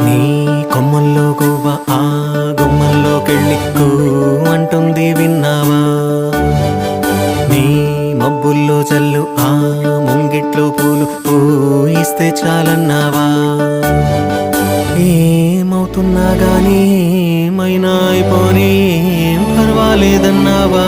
నీ కొమ్మల్లో గువ్వ ఆ గుమ్మల్లోకెళ్ళిక్కూ అంటుంది విన్నావా? నీ మబ్బుల్లో జల్లు ఆ ముంగిట్లో పూలు పూయిస్తే చాలన్నావా? ఏమవుతున్నా గానీ ఏమైనా అయిపోనీ ఏం పర్వాలేదన్నావా?